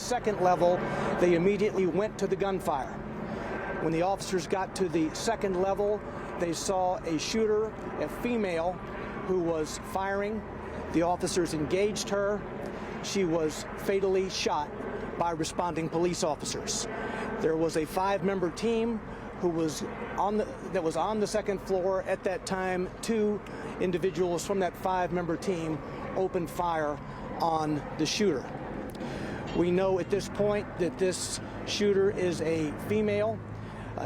second level, they immediately went to the gunfire. When the officers got to the second level, they saw a shooter, a female, who was firing. The officers engaged her. She was fatally shot by responding police officers. There was a 5-member team who was on the second floor at that time. 2 individuals from that 5-member team opened fire on the shooter. We know at this point that this shooter is a female.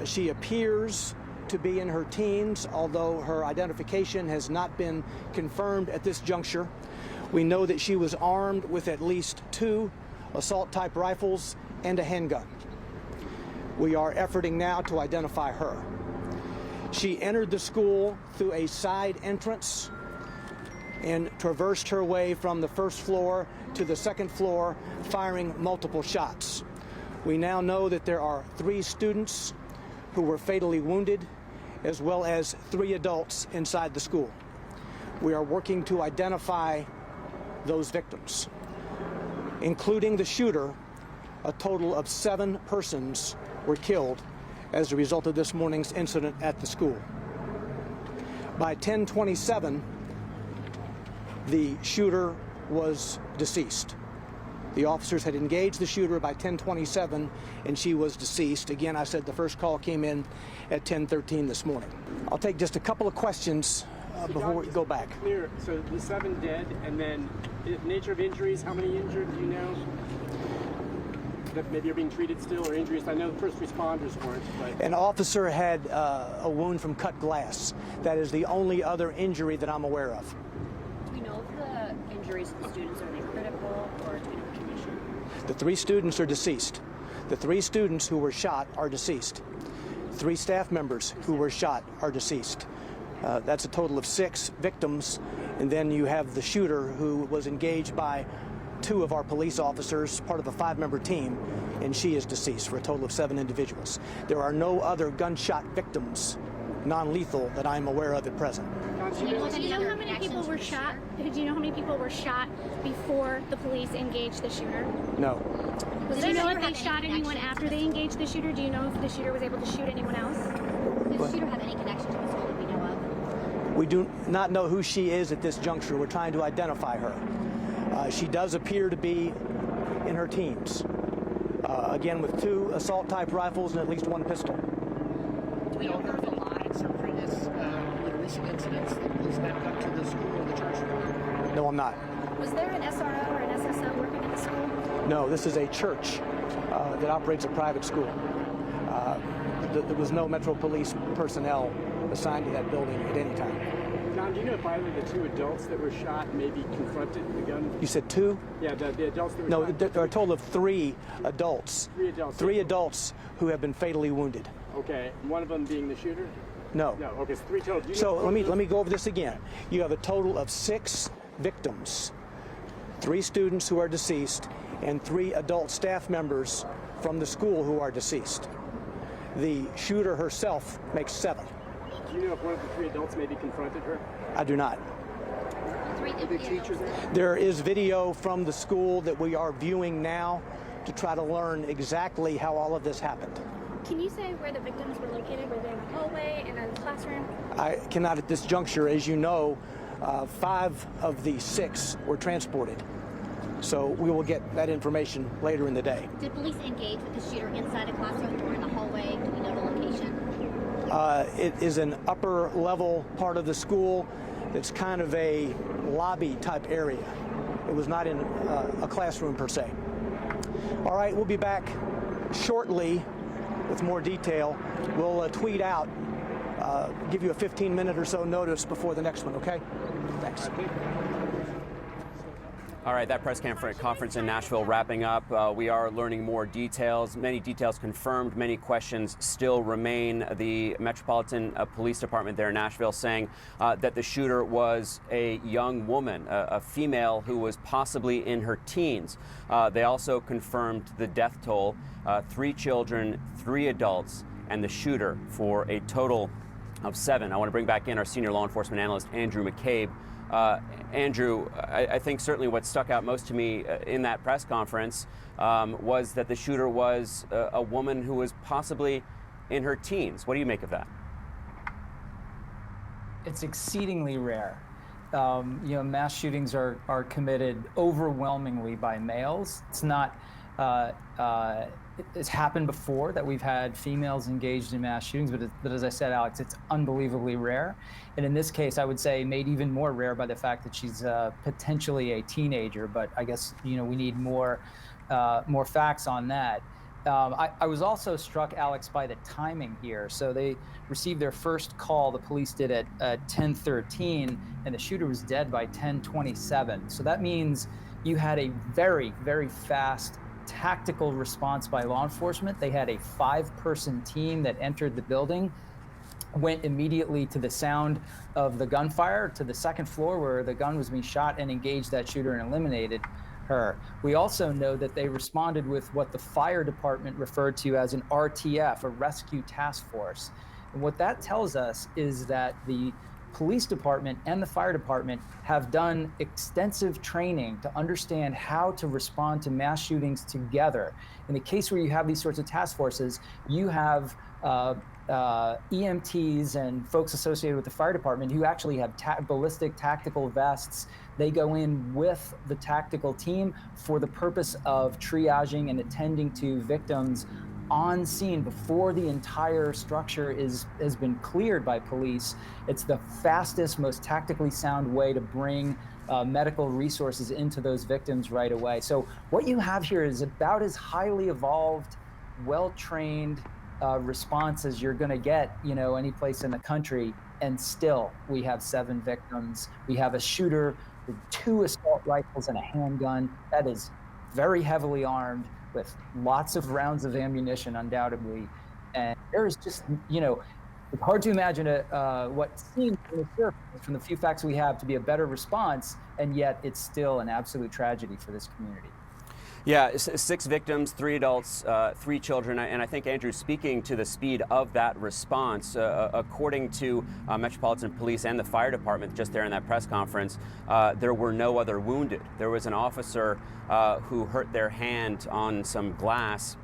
She appears to be in her teens, although her identification has not been confirmed at this juncture. We know that she was armed with at least 2 assault-type rifles and a handgun. We are efforting now to identify her. She entered the school through a side entrance and traversed her way from the first floor to the second floor, firing multiple shots. We now know that there are 3 students who were fatally wounded, as well as 3 adults inside the school. We are working to identify those victims. Including the shooter, a total of 7 persons were killed as a result of this morning's incident at the school. By 10:27, the shooter was deceased. The officers had engaged the shooter by 10:27, and she was deceased. Again, I said the first call came in at 10:13 this morning. I'll take just a couple of questions before we go back. Clear. So the 7 dead, and then the nature of injuries, how many injured do you know? That maybe are being treated still, or injuries? I know the first responders weren't. But An officer had a wound from cut glass. That is the only other injury that I'm aware of. Do we know if the injuries of the students, are they critical, or do we know the condition? The 3 students are deceased. The 3 students who were shot are deceased. 3 staff members who were shot are deceased. That's a total of 6 victims, and then you have the shooter who was engaged by 2 of our police officers, part of a 5-member team, and she is deceased, for a total of 7 individuals. There are no other gunshot victims, non-lethal, that I'm aware of at present. Do you know how many people were shot? Do you know how many people were shot before the police engaged the shooter? No. Do you know if they shot anyone after they engaged the shooter? Do you know if the shooter was able to shoot anyone else? Does the shooter have any connection to the school that we know of? We do not know who she is at this juncture. We're trying to identify her. She does appear to be in her teens. Again, with 2 assault-type rifles and at least 1 pistol. Do we know if there are some previous recent incidents that police back up to the school or the church? No, I'm not. Was there an SRO or an SSO working at the school? No, this is a church that operates a private school. There was no Metro Police personnel assigned to that building at any time. John, do you know if either of the 2 adults that were shot maybe confronted the gun? You said 2? Yeah, the adults that were No, shot. there are a total of 3 adults. 3 adults. 3 adults who have been fatally wounded. Okay, one of them being the shooter? No. No, okay, so 3 total. So let me go over this again. You have a total of 6 victims, 3 students who are deceased, and 3 adult staff members from the school who are deceased. The shooter herself makes 7. Do you know if one of the 3 adults maybe confronted her? I do not. Are the teachers there? There is video from the school that we are viewing now to try to learn exactly how all of this happened. Can you say where the victims were located? Were they in a hallway, in a classroom? I cannot at this juncture. As you know, 5 of the 6 were transported. So we will get that information later in the day. Did police engage with the shooter inside a classroom or in the hallway? Do we know the location? It is an upper level part of the school. It's kind of a lobby type area. It was not in a classroom per se. All right, we'll be back shortly with more detail. We'll tweet out, give you a 15-minute or so notice before the next one, okay? Thanks. All right, that press conference in Nashville wrapping up. We are learning more details, many details confirmed, many questions still remain. The Metropolitan Police Department there in Nashville saying that the shooter was a young woman, a female who was possibly in her teens. They also confirmed the death toll, 3 children, 3 adults, and the shooter for a total of 7. I want to bring back in our senior law enforcement analyst, Andrew McCabe, Andrew, I think certainly what stuck out most to me in that press conference was that the shooter was a woman who was possibly in her teens. What do you make of that? It's exceedingly rare. Mass shootings are committed overwhelmingly by males. It's not. It's happened before that we've had females engaged in mass shootings, but as I said, Alex, it's unbelievably rare. And in this case, I would say made even more rare by the fact that she's potentially a teenager. But I guess we need more facts on that. I was also struck, Alex, by the timing here. So they received their first call, the police did at 10:13, and the shooter was dead by 10:27. So that means you had a very, very fast tactical response by law enforcement. They had a 5-person team that entered the building, went immediately to the sound of the gunfire to the second floor where the gun was being shot and engaged that shooter and eliminated her. We also know that they responded with what the fire department referred to as an RTF, a rescue task force. And what that tells us is that the police department and the fire department have done extensive training to understand how to respond to mass shootings together. In the case where you have these sorts of task forces, you have EMTs and folks associated with the fire department who actually have ballistic tactical vests. They go in with the tactical team for the purpose of triaging and attending to victims on scene before the entire structure has been cleared by police. It's the fastest, most tactically sound way to bring medical resources into those victims right away. So what you have here is about as highly evolved, well-trained response as you're going to get, any place in the country. And still, we have 7 victims. We have a shooter with 2 assault rifles and a handgun that is very heavily armed with lots of rounds of ammunition, undoubtedly. And there is just, it's hard to imagine what seems from the surface, from the few facts we have, to be a better response, and yet it's still an absolute tragedy for this community. Yeah, 6 victims, 3 adults, 3 children, and I think, Andrew, speaking to the speed of that response, according to Metropolitan Police and the fire department just there in that press conference, there were no other wounded. There was an officer who hurt their hand on some glass,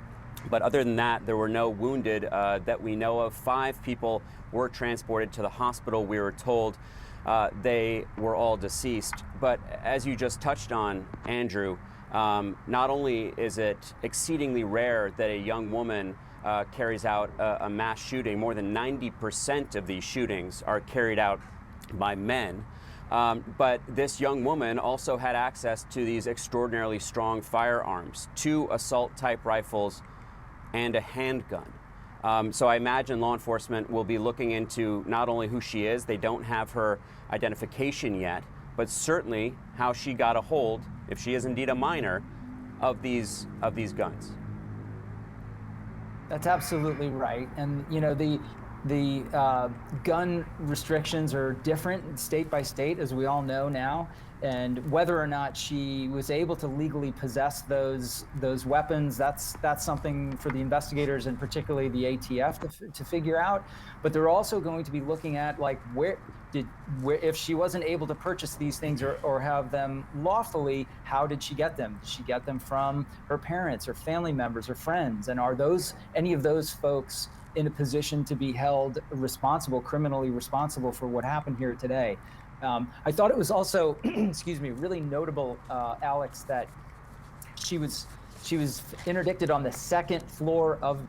but other than that, there were no wounded that we know of. 5 people were transported to the hospital. We were told they were all deceased. But as you just touched on, Andrew, not only is it exceedingly rare that a young woman carries out a mass shooting, more than 90% of these shootings are carried out by men, but this young woman also had access to these extraordinarily strong firearms, 2 assault-type rifles and a handgun. So I imagine law enforcement will be looking into not only who she is, they don't have her identification yet, but certainly how she got a hold, if she is indeed a minor, of these guns. That's absolutely right. And the gun restrictions are different state by state, as we all know now. And whether or not she was able to legally possess those weapons, that's something for the investigators and particularly the ATF to figure out. But they're also going to be looking at where if she wasn't able to purchase these things or have them lawfully, how did she get them? Did she get them from her parents or family members or friends? And are any of those folks in a position to be held responsible, criminally responsible for what happened here today? I thought it was also, really notable, Alex, that she was interdicted on the 2nd floor of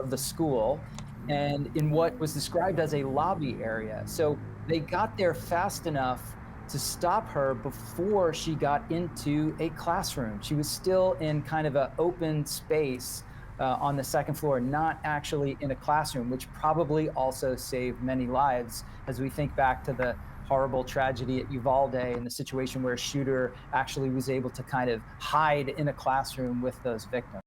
the school, and in what was described as a lobby area. So they got there fast enough to stop her before she got into a classroom. She was still in kind of an open space on the 2nd floor, not actually in a classroom, which probably also saved many lives as we think back to the horrible tragedy at Uvalde and the situation where a shooter actually was able to kind of hide in a classroom with those victims.